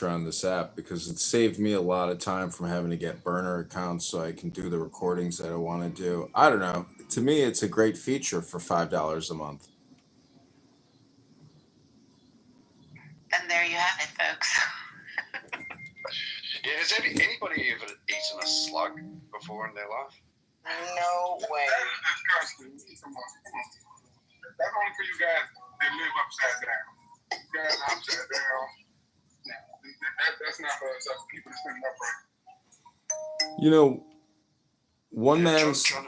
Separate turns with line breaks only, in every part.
on this app because it saved me a lot of time from having to get burner accounts so I can do the recordings that I want to do. I don't know. To me, it's a great feature for $5 a month.
And there you have it, folks.
Yeah, has anybody ever eaten a slug before in their life?
No way.
That's constant. Come on. That's only for you guys that live upside down. You guys are upside down. That's not for us people that spend upright.
You know, one man's...
John,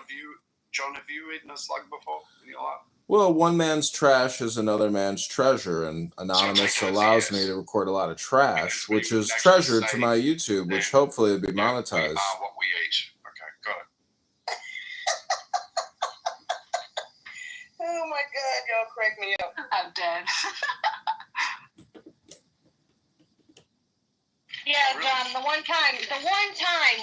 have you eaten a slug before in your life?
Well, one man's trash is another man's treasure, and Anonymous allows me to record a lot of trash, which is treasured to my YouTube, which hopefully will be monetized.
We are what we eat. Okay, got it.
Oh my God, y'all crack me up. I'm dead. Yeah, John, the one time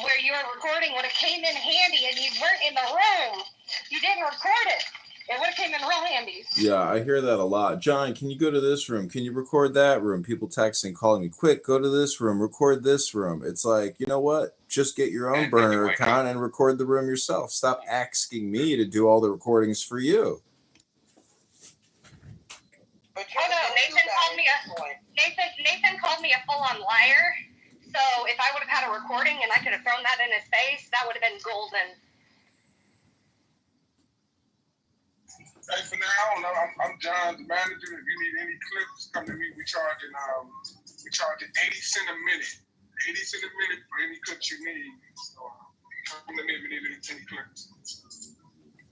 where you were recording would have came in handy and you weren't in the room. You didn't record it. It would have came in real handy.
Yeah, I hear that a lot. John, can you go to this room? Can you record that room? People texting, calling me, quick, go to this room, record this room. It's like, you know what? Just get your own burner account and record the room yourself. Stop asking me to do all the recordings for you.
But Nathan called me a full-on liar. So if I would have had a recording and I could have thrown that in his face, that would have been golden.
Hey, for now, I'm John, the manager. If you need any clips, come to me. We charging 80 cents a minute. 80 cents a minute for any clips you need. So come to me if you need any clips.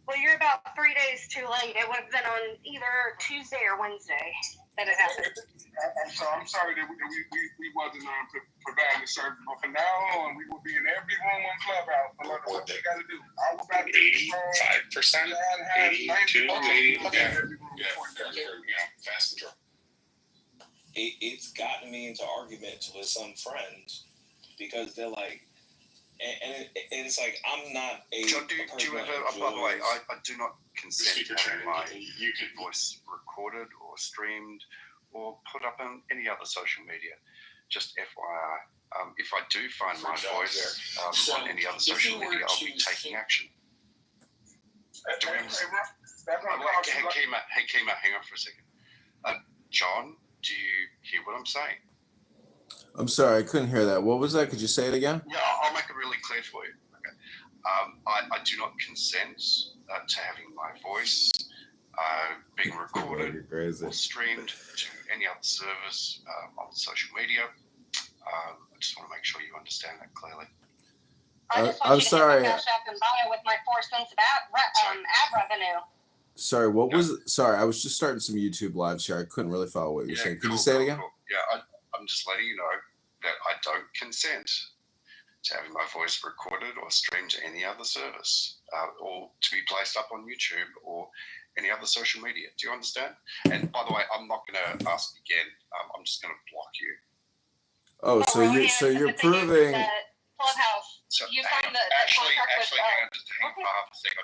Well, you're about 3 days too late. It would have been on either Tuesday or Wednesday that it happened.
I'm sorry that we wasn't providing the service. But from now on, we will be in every room on Clubhouse. No matter what you got to do. I was about
85%, 82, 80, fast control.
It's gotten me into arguments with some friends because they're like, and it's like, I'm not a...
John, do you ever, by the way, I do not consent to having my voice recorded or streamed or put up on any other social media. Just FYI. If I do find my voice on any other social media, I'll be taking action. Hey, Kima, hang on for a second. John, do you hear what I'm saying?
I'm sorry, I couldn't hear that. What was that? Could you say it again?
Yeah, I'll make it really clear for you. Okay. I do not consent to having my voice being recorded or streamed to any other service on social media. I just want to make sure you understand that clearly.
I'm sorry.
Cash App and bio with my 4 cents of ad revenue.
Sorry, what was it? Sorry, I was just starting some YouTube lives here. I couldn't really follow what you were saying. Could you say it again?
Cool. Yeah, I'm just letting you know that I don't consent to having my voice recorded or streamed to any other service or to be placed up on YouTube or any other social media. Do you understand? And by the way, I'm not going to ask again. I'm just going to block you.
Oh, so you're proving...
Clubhouse.
So,
you signed the
actually,
contract with...
hang on for half a second. I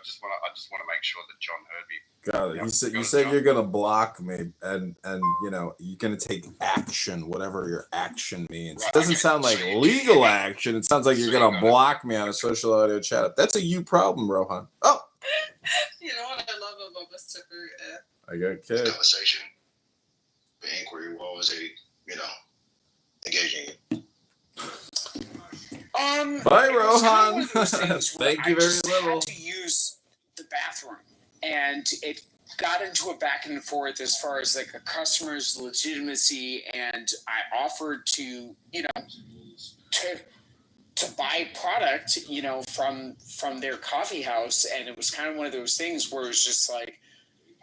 just want to make sure that John heard me.
Got it. You said you're gonna block me, and you know you're gonna take action, whatever your action means. Right, it doesn't sound like legal action. It sounds like you're gonna block me on a social audio chat. That's a you problem, Rohan. Oh.
You know what I love about Mr.
I got kids.
Conversation, the inquiry was engaging.
Bye, Rohan. Thank you very little.
I had to use the bathroom, and it got into a back and forth as far as like a customer's legitimacy, and I offered to buy product, from their coffee house, and it was kind of one of those things where it's just like,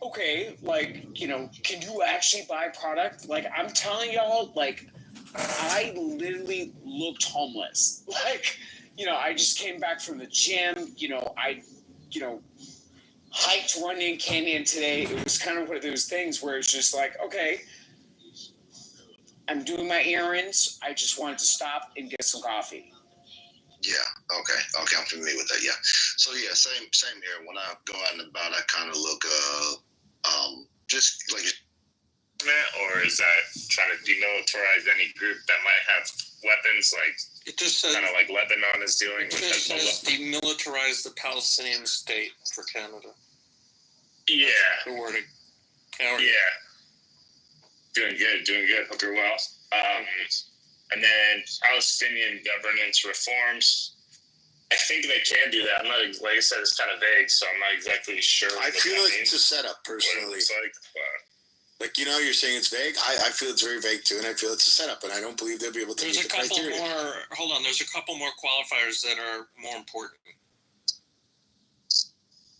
okay, like, can you actually buy product? Like, I'm telling y'all, like, I literally looked homeless. Like, I just came back from the gym. I hiked Runyon Canyon today. It was kind of one of those things where it's just like, okay, I'm doing my errands. I just wanted to stop and get some coffee.
Yeah. Okay. I'm familiar with that. Yeah. So yeah, same here. When I go out and about, I kind of look, just like
or is that trying to demilitarize any group that might have weapons, like
it just says,
kind of like Lebanon is doing?
It just says demilitarize the Palestinian state for Canada.
Yeah.
The wording.
Yeah. Doing good. Hope you're well. And then Palestinian governance reforms. I think they can do that. I'm not, like I said, it's kind of vague, so I'm not exactly sure.
I feel like it's a setup, personally. Like, you know, you're saying it's vague. I feel it's very vague too, and I feel it's a setup, and I don't believe they'll be able to meet the criteria.
There's a couple more qualifiers that are more important.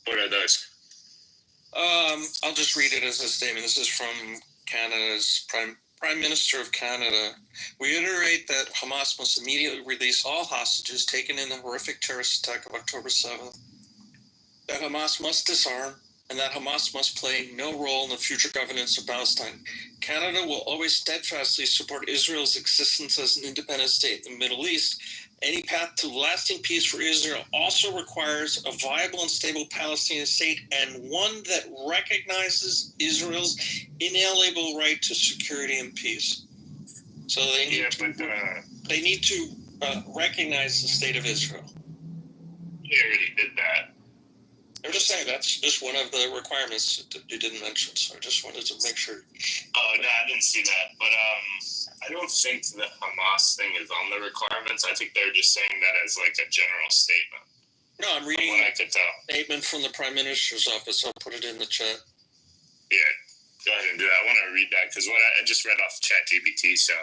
What are those?
I'll just read it as a statement. This is from Canada's Prime Minister of Canada. We reiterate that Hamas must immediately release all hostages taken in the horrific terrorist attack of October 7th. That Hamas must disarm, and that Hamas must play no role in the future governance of Palestine. Canada will always steadfastly support Israel's existence as an independent state in the Middle East. Any path to lasting peace for Israel also requires a viable and stable Palestinian state, and one that recognizes Israel's inalienable right to security and peace. So they need to recognize the state of Israel.
They already did that.
I'm just saying that's just one of the requirements that you didn't mention, so I just wanted to make sure.
Oh, no, I didn't see that. But I don't think the Hamas thing is on the requirements. I think they're just saying that as like a general statement.
No, I'm reading
what I could tell.
A statement from the Prime Minister's office. I'll put it in the chat.
Yeah, go ahead and do that. I want to read that because what I just read off ChatGPT, so.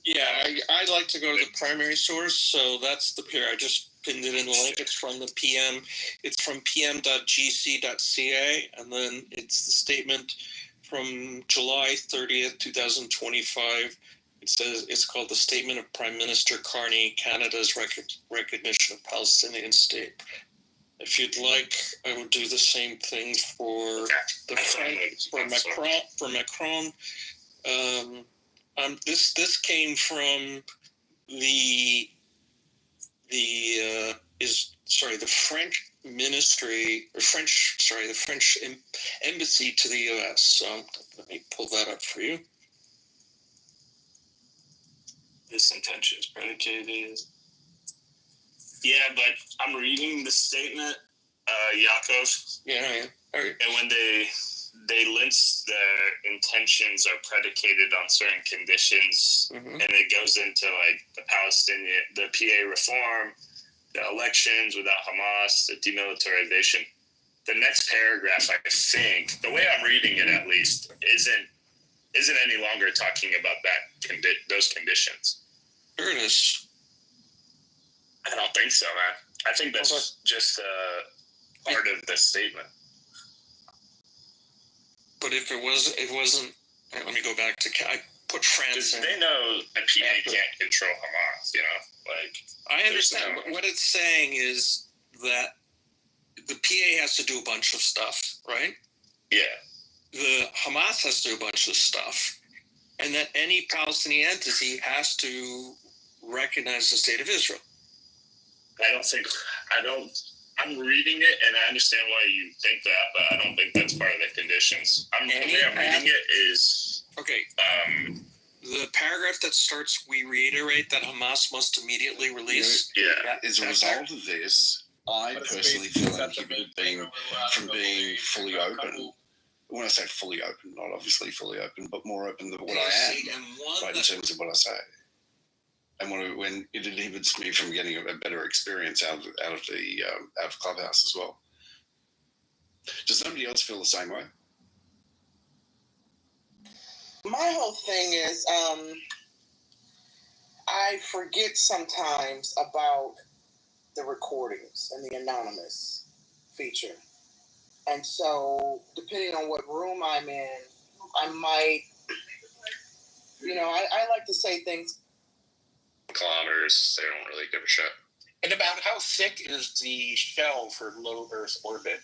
Yeah, I like to go to the primary source, so that's the PR. I just pinned it in the link. It's from the PM. It's from pm.gc.ca, and then it's the statement from July 30th, 2025. It says it's called the Statement of Prime Minister Carney, Canada's recognition of Palestinian state. If you'd like, I will do the same thing for the French, for Macron. This came from the French ministry, or the French embassy to the U.S. So let me pull that up for you.
This intention is predicated. Yeah, but I'm reading the statement, Yaakov.
Yeah. All right.
And when they list the intentions are predicated on certain conditions, and it goes into like the PA reform, the elections without Hamas, the demilitarization. The next paragraph, I think, the way I'm reading it at least, isn't any longer talking about those conditions.
There it is.
I don't think so, man. I think that's just part of the statement.
But if it wasn't. Let me go back to. I put France in.
They know the PA can't control Hamas. You know, like
I understand. What it's saying is that the PA has to do a bunch of stuff, right?
Yeah.
The Hamas has to do a bunch of stuff, and that any Palestinian entity has to recognize the state of Israel.
I'm reading it, and I understand why you think that, but I don't think that's part of the conditions. The way I'm reading it is...
Okay. The paragraph that starts, we reiterate that Hamas must immediately release.
Yeah.
As a result of this, I personally feel inhibited from being fully open. When I say fully open, not obviously fully open, but more open than what I am, right, in terms of what I say. And when it inhibits me from getting a better experience out of Clubhouse as well. Does somebody else feel the same way?
My whole thing is, I forget sometimes about the recordings and the anonymous feature. And so, depending on what room I'm in, I might, I like to say things.
Kilometers, they don't really give a shit.
And about how thick is the shell for low Earth orbit?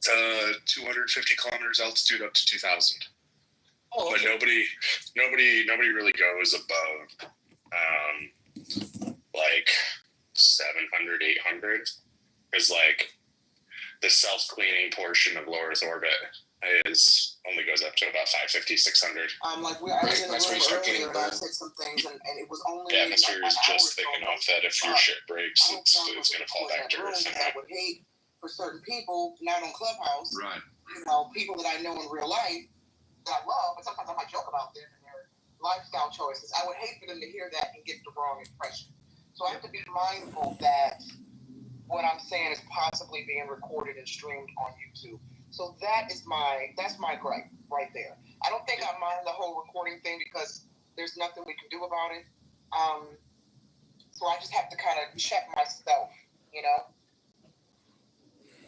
250 kilometers altitude up to 2,000.
Oh, okay.
But nobody really goes above like 700, 800 is like the self-cleaning portion of low Earth orbit.
only goes up to about 550, 600.
Like I was in the room earlier, but I said some things, and it was only
the atmosphere is just thick enough that if your shit breaks, it's going to fall back to earth.
I would hate for certain people, not on Clubhouse,
Right.
People that I know in real life that I love, but sometimes I might joke about them and their lifestyle choices. I would hate for them to hear that and get the wrong impression. So I have to be mindful that what I'm saying is possibly being recorded and streamed on YouTube. So that's my gripe right there. I don't think I mind the whole recording thing because there's nothing we can do about it. So I just have to kind of check myself,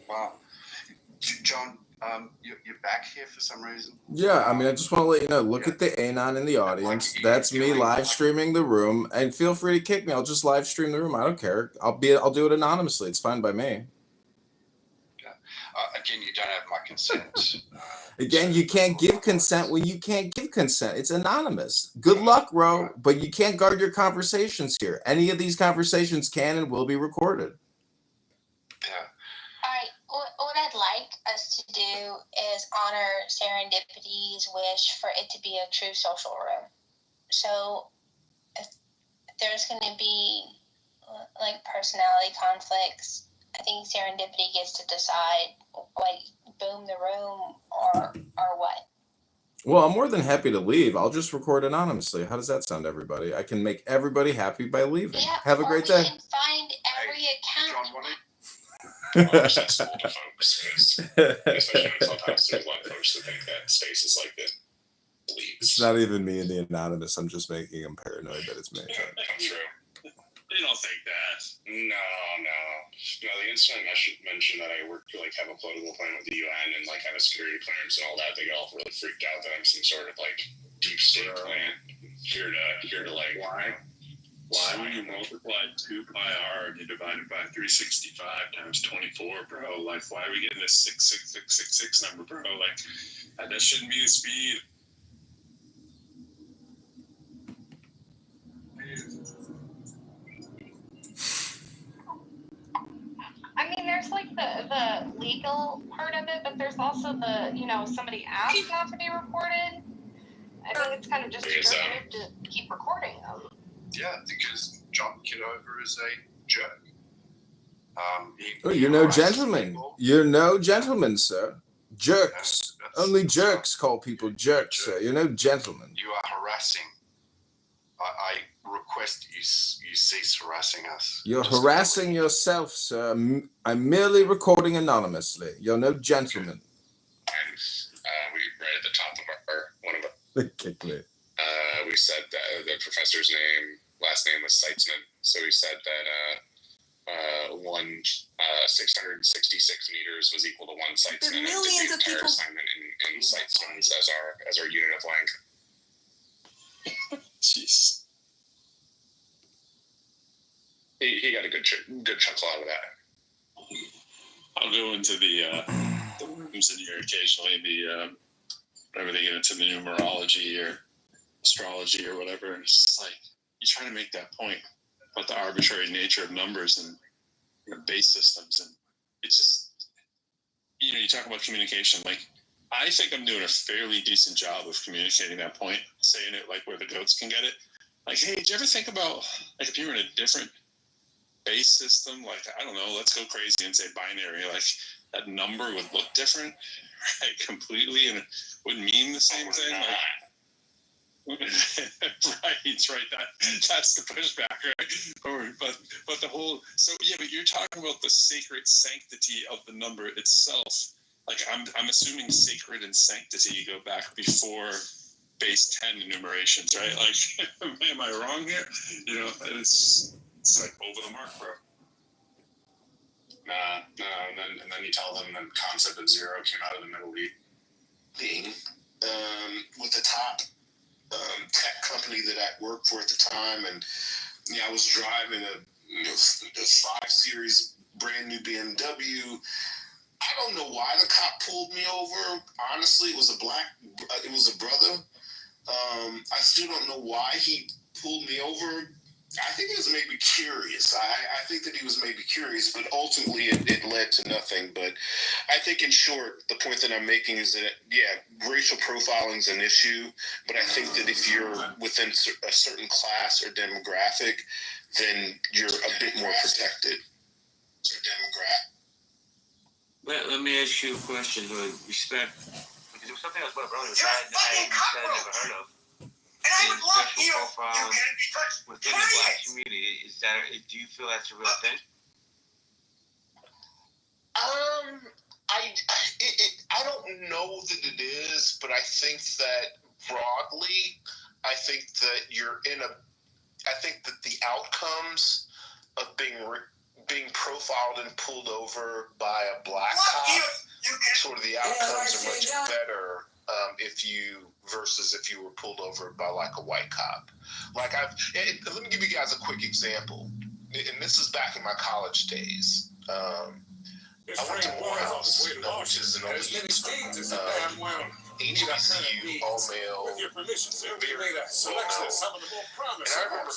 Wow. John, you're back here for some reason?
Yeah, I mean, I just want to let you know, look at the Anon in the audience. That's me live streaming the room, and feel free to kick me. I'll just live stream the room. I don't care. I'll do it anonymously. It's fine by me.
Again, you don't have my consent.
Again, you can't give consent when you can't give consent. It's anonymous. Good luck, bro, but you can't guard your conversations here. Any of these conversations can and will be recorded.
Yeah.
All right, what I'd like us to do is honor Serendipity's wish for it to be a true social room. So if there's going to be like personality conflicts, I think Serendipity gets to decide, like, boom the room or what.
Well, I'm more than happy to leave. I'll just record anonymously. How does that sound, everybody? I can make everybody happy by leaving.
Yeah,
Have a great day.
We can find every account.
John, accessible to folks, especially in Clubhouse, there's a lot of folks that think that space is like this.
It's not even me in the anonymous. I'm just making them paranoid that it's me.
I'm true. They don't think that. No. The instant I should mention that I work to have a political plan with the UN and have a security clearance and all that, they get all really freaked out that I'm some sort of deep state plan here to why?
Why would you multiply 2 pi r and you divide it by 365 times 24, bro? Why are we getting this 66666 number, bro? That shouldn't be the speed.
I mean, there's the legal part of it, but there's also the, somebody asked not to be recorded. I think it's kind of just restrictive to keep recording them.
Yeah, because John Kitover is a jerk.
You're no gentleman. You're no gentleman, sir. Jerks. Only jerks call people jerks, sir. You're no gentleman.
You are harassing. I request you cease harassing us.
You're harassing yourself, sir. I'm merely recording anonymously. You're no gentleman.
We right at the top of one of
They kicked me.
We said that the professor's last name was Seitzman. So we said that 666 meters was equal to 1 Seitzman.
There are millions of people.
Assignment in Seitzmans as our unit of length.
Jeez.
He got a good chuckle out of that.
I'll go into the rooms in here occasionally, whenever they get into the numerology or astrology or whatever. It's just you're trying to make that point about the arbitrary nature of numbers and base systems. And it's just, you talk about communication. I think I'm doing a fairly decent job of communicating that point, saying it where the goats can get it. Hey, did you ever think about, if you were in a different base system, I don't know, let's go crazy and say binary, that number would look different, right, completely, and it wouldn't mean the same thing. Right. That's the pushback, right? But the whole, but you're talking about the sacred sanctity of the number itself. I'm assuming sacred and sanctity go back before base 10 enumerations, right? Am I wrong here? It's over the mark, bro.
And then you tell them the concept of zero came out of the Middle East.
With the top tech company that I worked for at the time, and I was driving a 5 Series brand new BMW. I don't know why the cop pulled me over. Honestly, it was a brother. I still don't know why he pulled me over.
I think it was maybe curious. I think that he was maybe curious, but ultimately it led to nothing. But I think, in short, the point that I'm making is that, yeah, racial profiling is an issue, but I think that if you're within a certain class or demographic, then you're a bit more protected.
Let me ask you a question with respect, because it was something else brought up earlier, which I never heard of.
And I would love
Racial
you
profiling
can be touched.
within the black community, do you feel that's a real thing?
I don't know that it is, but I think that broadly, I think that I think that the outcomes of being profiled and pulled over by a black cop, sort of the outcomes are much better versus if you were pulled over by like a white cop. Like let me give you guys a quick example, and this is back in my college days. I went to Morehouse, which is an HBCU, all-male, very well-known. And I remember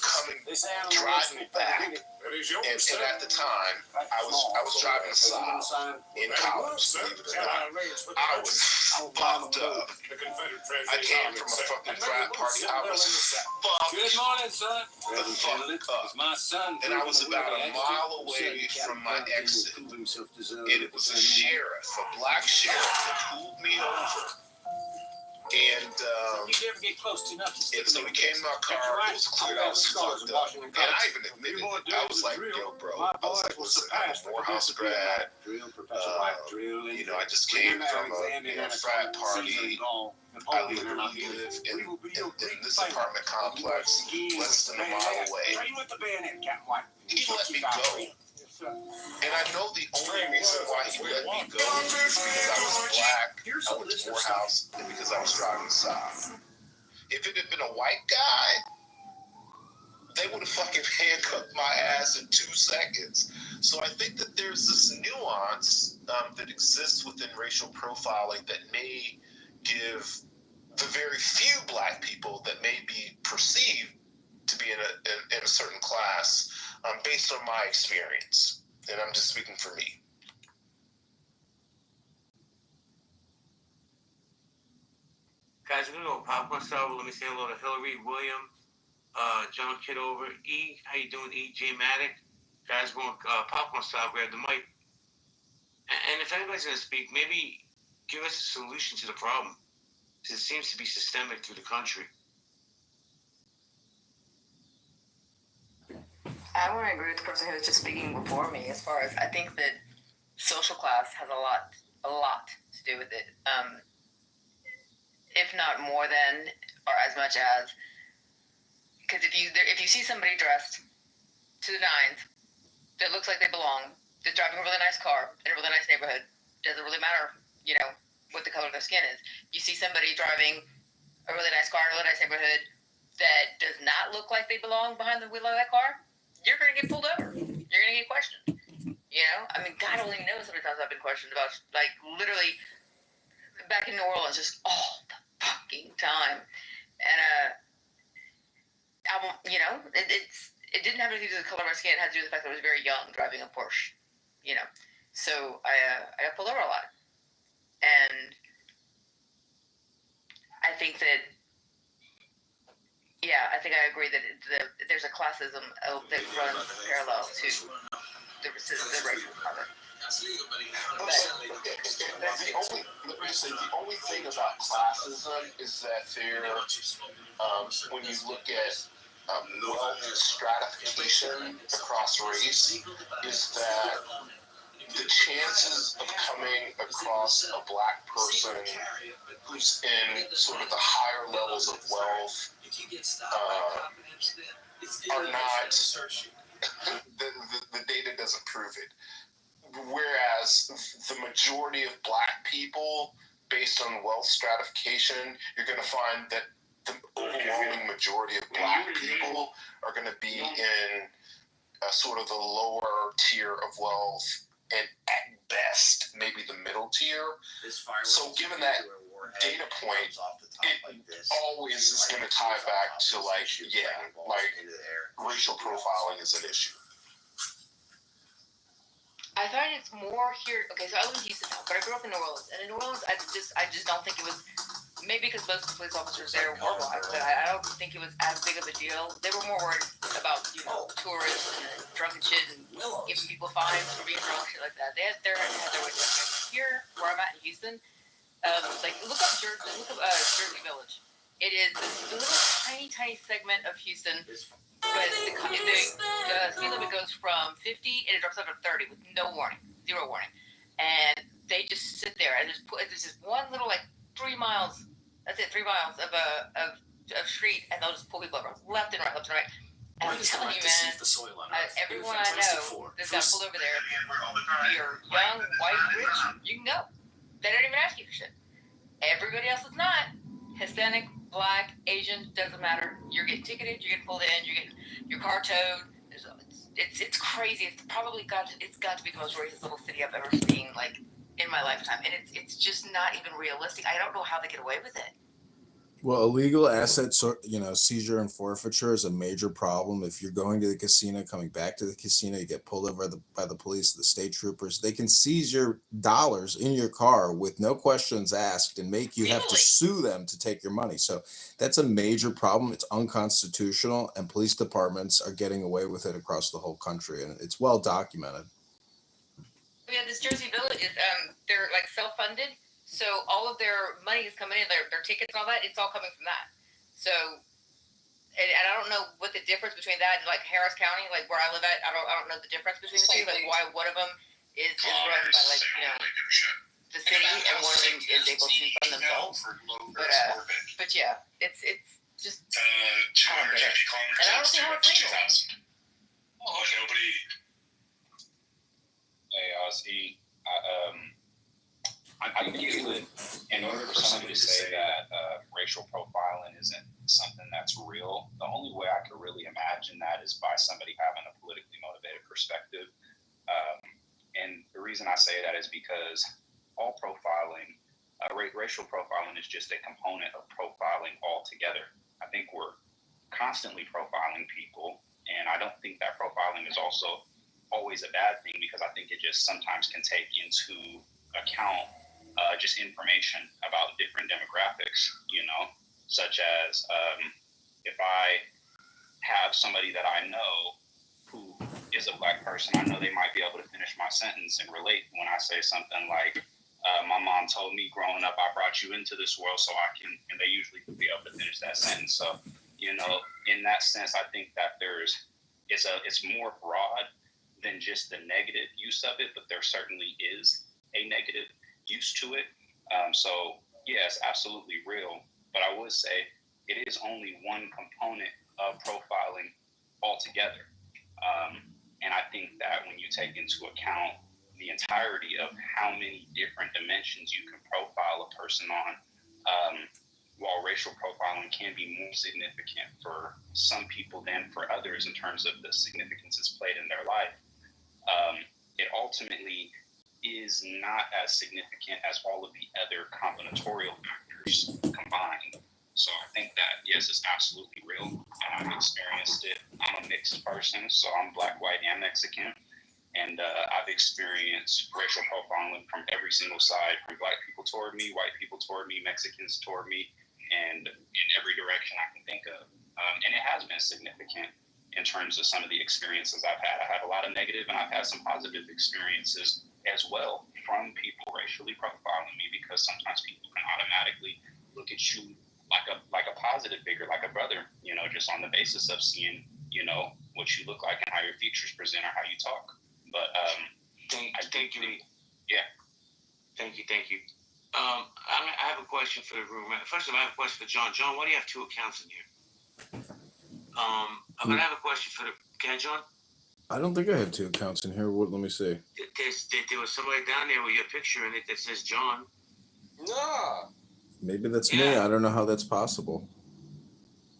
driving back, and at the time, I was driving a Saab in college, believe it or not. I was fucked up. I came from a fucking frat party. I was fucked the fuck up. And I was about a mile away from my exit. And it was a sheriff, a black sheriff, that pulled me over. And
you never get close enough to
so we came in my car. It was clear I was fucked up. And I even admitted it. I was like, yo, bro. I was like, listen, I'm a Morehouse grad. I just came from a frat party. I literally live in this apartment complex less than a mile away. He let me go. And I know the only reason why he let me go is because I was black, I went to Morehouse, and because I was driving south. If it had been a white guy, they would have fucking handcuffed my ass in 2 seconds. So I think that there's this nuance that exists within racial profiling that may give the very few black people that may be perceived to be in a certain class based on my experience. And I'm just speaking for me.
Guys, we're gonna go popcorn style. Let me say hello to Hillary, William, John Kitover, E. How you doing, E? J Matic. Guys, we're going popcorn style. Grab the mic. And if anybody's gonna speak, maybe give us a solution to the problem, because it seems to be systemic through the country.
I want to agree with the person who was just speaking before me. As far as I think that social class has a lot to do with it, if not more than or as much as. Because if you see somebody dressed to the nines that looks like they belong, that's driving a really nice car in a really nice neighborhood, doesn't really matter, what the color of their skin is. You see somebody driving a really nice car in a really nice neighborhood that does not look like they belong behind the wheel of that car, you're going to get pulled over. You're going to get questioned. I mean, God only knows how many times I've been questioned about, like, literally back in New Orleans, just all the fucking time. And, it didn't have anything to do with the color of my skin. It had to do with the fact that I was very young driving a Porsche, So I got pulled over a lot. And I think that, I think I agree that there's a classism that runs parallel to the racial comment.
The only thing about classism is that when you look at wealth stratification across race, is that the chances of coming across a black person who's in sort of the higher levels of wealth are not, the data doesn't prove it. Whereas the majority of black people, based on wealth stratification, you're going to find that the overwhelming majority of black people are going to be in sort of the lower tier of wealth, and at best, maybe the middle tier. So given that
data point, it always is going to tie back to racial profiling is an issue.
I find it's more here. Okay, so I live in Houston now, but I grew up in New Orleans, and in New Orleans, I just don't think it was. Maybe because most of the police officers there were black, but I don't think it was as big of a deal. They were more worried about tourists and drunk and shit and giving people fines for being drunk, shit like that. They had their way. Here, where I'm at in Houston, look up Jersey Village. It is this little tiny segment of Houston. But the speed limit goes from 50 and it drops down to 30 with no warning, zero warning. And they just sit there and there's just one little 3 miles. That's it, 3 miles of street, and they'll just pull people over left and right. And I'm telling you, man, everyone I know that's got pulled over there, if you're young, white, rich, you can go. They don't even ask you for shit. Everybody else is not. Hispanic, black, Asian, doesn't matter. You're getting ticketed, you're getting pulled in, you're getting your car towed. It's crazy. It's got to be the most racist little city I've ever seen, in my lifetime. And it's just not even realistic. I don't know how they get away with it.
Well, illegal asset, seizure and forfeiture is a major problem. If you're going to the casino, coming back to the casino, you get pulled over by the police, the state troopers. They can seize your dollars in your car with no questions asked and make you have to sue them to take your money. So that's a major problem. It's unconstitutional, and police departments are getting away with it across the whole country, and it's well documented.
Yeah, this Jersey Village is they're self-funded. So all of their money is coming in, their tickets and all that, it's all coming from that. So, and I don't know what the difference between that and Harris County, where I live at, I don't know the difference between the two, why one of them is run by the city and one of them is able to fund themselves. But yeah, it's just
250 kilometers.
And I don't see how it's legal.
Nobody.
Hey, Ozzy, I think in order for somebody to say that racial profiling isn't something that's real, the only way I could really imagine that is by somebody having a politically motivated perspective. And the reason I say that is because all profiling, racial profiling is just a component of profiling altogether. I think we're constantly profiling people, and I don't think that profiling is also always a bad thing, because I think it just sometimes can take into account just information about different demographics, such as if I have somebody that I know who is a black person, I know they might be able to finish my sentence and relate when I say something like, my mom told me growing up, I brought you into this world so I can, and they usually be able to finish that sentence. So, in that sense, I think that it's more broad than just the negative use of it, but there certainly is a negative use to it. So yeah, it's absolutely real, but I would say it is only one component of profiling altogether. And I think that when you take into account the entirety of how many different dimensions you can profile a person on, while racial profiling can be more significant for some people than for others in terms of the significance it's played in their life, it ultimately is not as significant as all of the other combinatorial factors combined. So I think that, yes, it's absolutely real, and I've experienced it. I'm a mixed person, so I'm black, white, and Mexican, and I've experienced racial profiling from every single side, from black people toward me, white people toward me, Mexicans toward me, and in every direction I can think of. And it has been significant in terms of some of the experiences I've had. I have a lot of negative, and I've had some positive experiences as well from people racially profiling me, because sometimes people can automatically look at you like a positive figure, like a brother, just on the basis of seeing, what you look like and how your features present or how you talk. But
thank you.
Yeah.
Thank you. I have a question for the room. First of all, I have a question for John. John, why do you have two accounts in here? I'm gonna have a question for John?
I don't think I have two accounts in here. Let me see.
There was somebody down there with your picture in it that says John.
No.
Maybe that's me. I don't know how that's possible.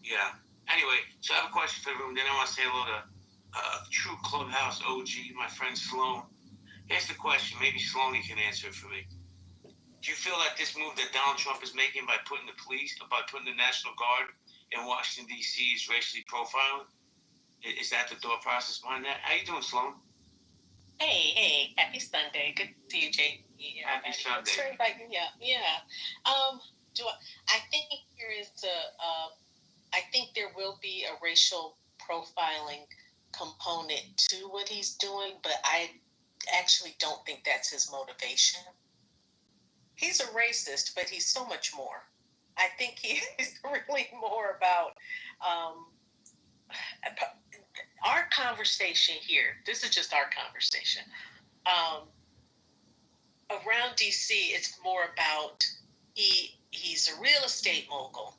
Yeah. Anyway, so I have a question for the room. Then I want to say hello to true Clubhouse OG, my friend Sloan. Here's the question. Maybe Sloan, you can answer it for me. Do you feel like this move that Donald Trump is making by putting the National Guard in Washington, D.C. is racially profiling? Is that the thought process behind that? How you doing, Sloan?
Hey, happy Sunday. Good to see you, Jay.
Happy Sunday.
Thanks for inviting me up. Yeah. I think there is I think there will be a racial profiling component to what he's doing, but I actually don't think that's his motivation. He's a racist, but he's so much more. I think he is really more about our conversation here. This is just our conversation. Around DC, it's more about he's a real estate mogul.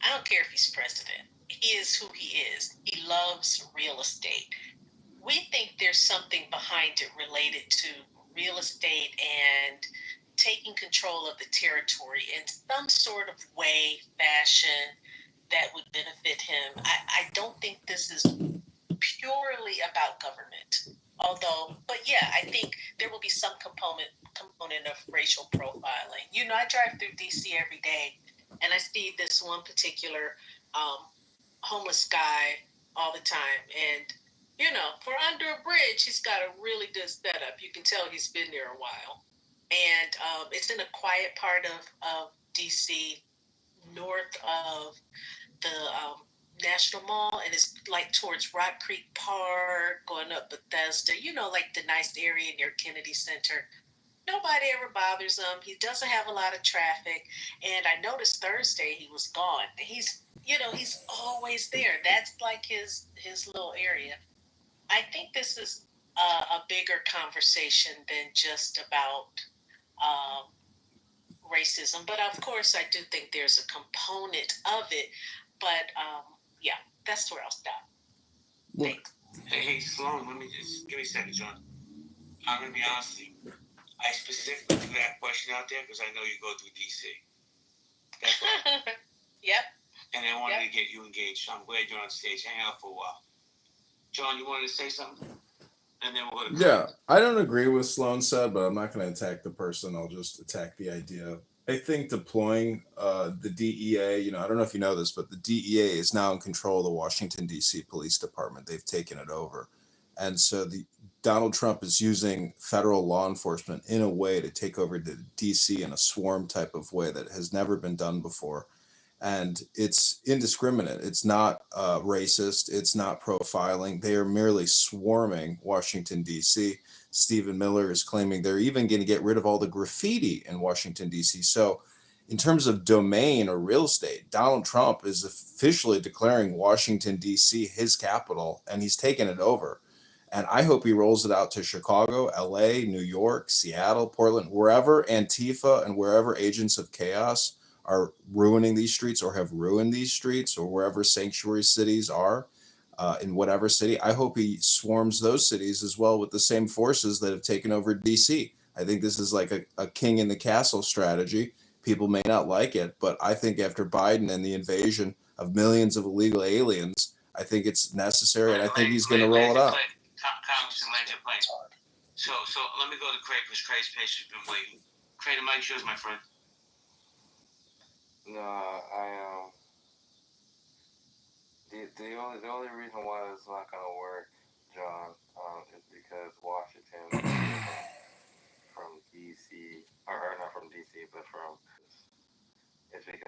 I don't care if he's president. He is who he is. He loves real estate. We think there's something behind it related to real estate and taking control of the territory in some sort of way, fashion that would benefit him. I don't think this is purely about government. But yeah, I think there will be some component of racial profiling. I drive through DC every day, and I see this one particular homeless guy all the time. And, for under a bridge, he's got a really good setup. You can tell he's been there a while. And it's in a quiet part of DC, north of the National Mall, and it's like towards Rock Creek Park, going up Bethesda, like the nice area near Kennedy Center. Nobody ever bothers him. He doesn't have a lot of traffic. And I noticed Thursday he was gone. He's always there. That's like his little area. I think this is a bigger conversation than just about racism. But of course, I do think there's a component of it. But yeah, that's where I'll stop. Thanks.
Hey, Sloan, let me just give me a second, John. I'm going to be honest with you. I specifically threw that question out there because I know you go through DC. That's right.
Yep.
And I wanted to get you engaged, so I'm glad you're on stage. Hang out for a while. John, you wanted to say something? And then we'll go to
Yeah, I don't agree with Sloan said, but I'm not going to attack the person. I'll just attack the idea. I think deploying the DEA, I don't know if you know this, but the DEA is now in control of the Washington, D.C. Police Department. They've taken it over. And so Donald Trump is using federal law enforcement in a way to take over the D.C. in a swarm type of way that has never been done before. And it's indiscriminate. It's not racist. It's not profiling. They are merely swarming Washington, D.C. Stephen Miller is claiming they're even going to get rid of all the graffiti in Washington, D.C. So in terms of domain or real estate, Donald Trump is officially declaring Washington, D.C. his capital, and he's taken it over. And I hope he rolls it out to Chicago, L.A., New York, Seattle, Portland, wherever Antifa and wherever agents of chaos are ruining these streets or have ruined these streets, or wherever sanctuary cities are in whatever city. I hope he swarms those cities as well with the same forces that have taken over DC. I think this is like a king in the castle strategy. People may not like it, but I think after Biden and the invasion of millions of illegal aliens, I think it's necessary, and I think he's going to roll it out.
Congressman Landry Plain. So let me go to Craig, because Craig's patient's been waiting. Craig, the mic's yours, my friend.
No, the only reason why it's not gonna work, John, is because Washington from DC, or not from DC, but from, it's because